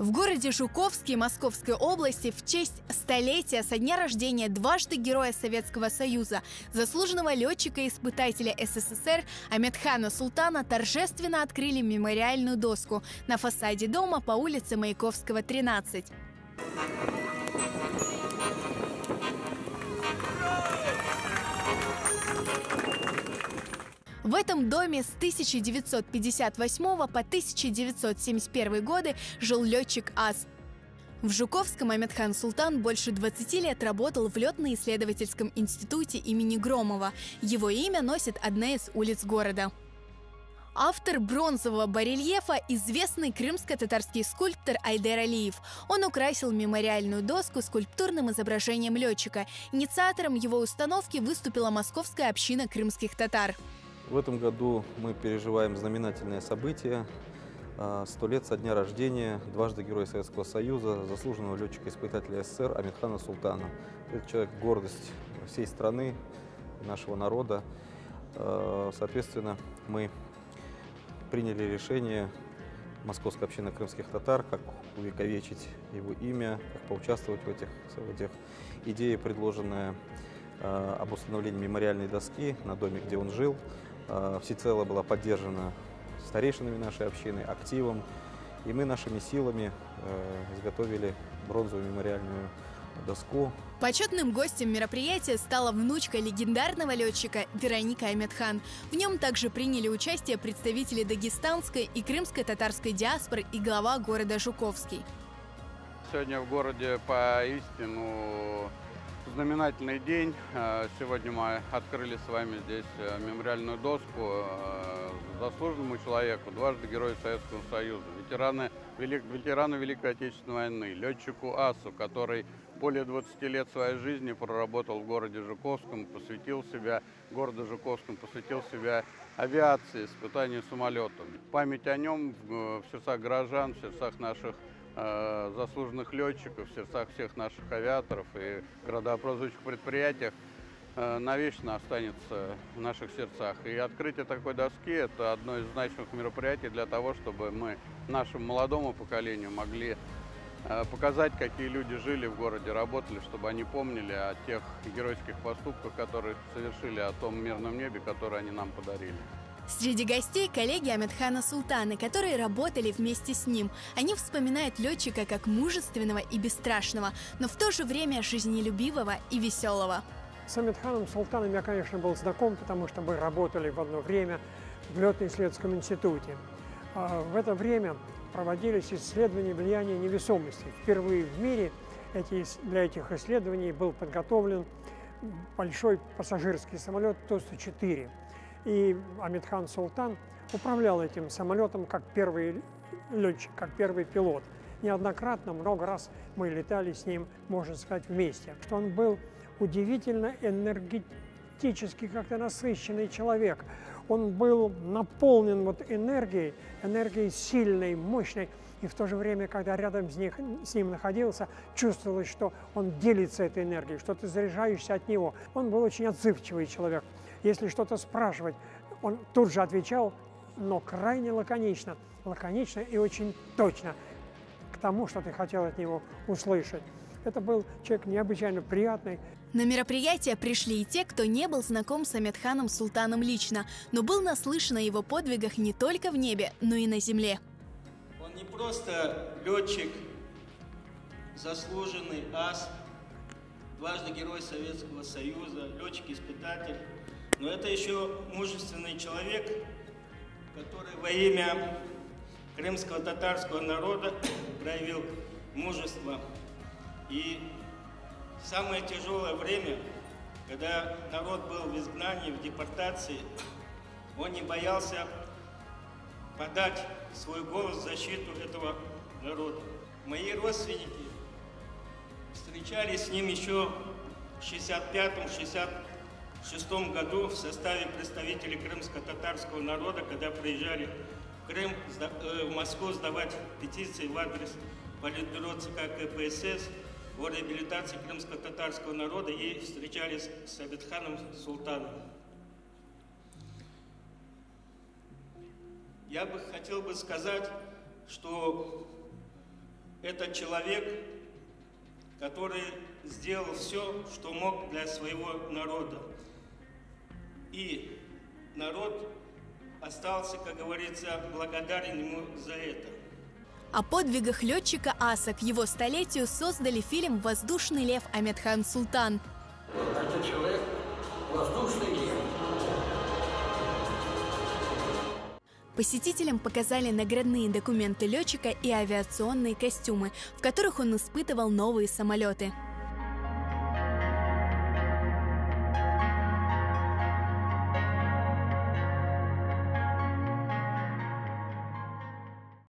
В городе Жуковске Московской области в честь столетия со дня рождения дважды Героя Советского Союза, заслуженного летчика-испытателя СССР Амедхана Султана торжественно открыли мемориальную доску на фасаде дома по улице Маяковского, 13. В этом доме с 1958 по 1971 годы жил летчик АС. В Жуковском Амедхан Султан больше 20 лет работал в летно-исследовательском институте имени Громова. Его имя носит одна из улиц города. Автор бронзового барельефа – известный крымско-татарский скульптор Айдер Алиев. Он украсил мемориальную доску скульптурным изображением летчика. Инициатором его установки выступила московская община крымских татар. В этом году мы переживаем знаменательное событие. 100 лет со дня рождения дважды Героя Советского Союза, заслуженного летчика-испытателя СССР Амедхана Султана. Это человек – гордость всей страны, нашего народа. Соответственно, мы приняли решение, Московская община крымских татар, как увековечить его имя, как поучаствовать в этих идея, предложенная об установлении мемориальной доски на доме, где он жил, всецело была поддержана старейшинами нашей общины, активом, и мы нашими силами изготовили бронзовую мемориальную доску. Почетным гостем мероприятия стала внучка легендарного летчика Вероника Амедхан. В нем также приняли участие представители дагестанской и крымско-татарской диаспоры и глава города Жуковский. Сегодня в городе поистину знаменательный день. Сегодня мы открыли с вами здесь мемориальную доску заслуженному человеку, дважды Герою Советского Союза, ветерану Великой Отечественной войны, летчику АСу, который более 20 лет своей жизни проработал в городе Жуковском, посвятил себя авиации, испытанию самолетом. Память о нем в сердцах горожан, в сердцах наших заслуженных летчиков, в сердцах всех наших авиаторов и градообразующих предприятиях навечно останется в наших сердцах. И открытие такой доски – это одно из значимых мероприятий для того, чтобы мы нашему молодому поколению могли показать, какие люди жили в городе, работали, чтобы они помнили о тех геройских поступках, которые совершили, о том мирном небе, которое они нам подарили. Среди гостей коллеги Амедхана Султана, которые работали вместе с ним. Они вспоминают летчика как мужественного и бесстрашного, но в то же время жизнелюбивого и веселого. С Амедханом Султаном я, конечно, был знаком, потому что мы работали в одно время в летно-исследовательском институте. В это время проводились исследования влияния невесомости. Впервые в мире для этих исследований был подготовлен большой пассажирский самолет Ту-104. И Амедхан Султан управлял этим самолетом как первый летчик, как первый пилот. Неоднократно, много раз мы летали с ним, можно сказать, вместе. Что он был удивительно энергетически как-то насыщенный человек. Он был наполнен энергией сильной, мощной. И в то же время, когда рядом с ним находился, чувствовалось, что он делится этой энергией, что ты заряжаешься от него. Он был очень отзывчивый человек. Если что-то спрашивать, он тут же отвечал, но крайне лаконично и очень точно к тому, что ты хотел от него услышать. Это был человек необычайно приятный. На мероприятие пришли и те, кто не был знаком с Амедханом Султаном лично, но был наслышан о его подвигах не только в небе, но и на земле. Он не просто летчик, заслуженный ас, дважды Герой Советского Союза, летчик-испытатель, но это еще мужественный человек, который во имя крымского татарского народа проявил мужество. И в самое тяжелое время, когда народ был в изгнании, в депортации, он не боялся подать свой голос в защиту этого народа. Мои родственники встречались с ним еще в 1965-1966 году в составе представителей крымско-татарского народа, когда приезжали в Крым, в Москву сдавать петиции в адрес Политбюро ЦК КПСС о реабилитации крымско-татарского народа и встречались с Амедханом Султаном. Я хотел бы сказать, что это человек, который сделал все, что мог для своего народа. И народ остался, как говорится, благодарен ему за это. О подвигах летчика аса к его столетию создали фильм «Воздушный лев» Амедхан Султан. Этот человек – воздушный лев. Посетителям показали наградные документы летчика и авиационные костюмы, в которых он испытывал новые самолеты.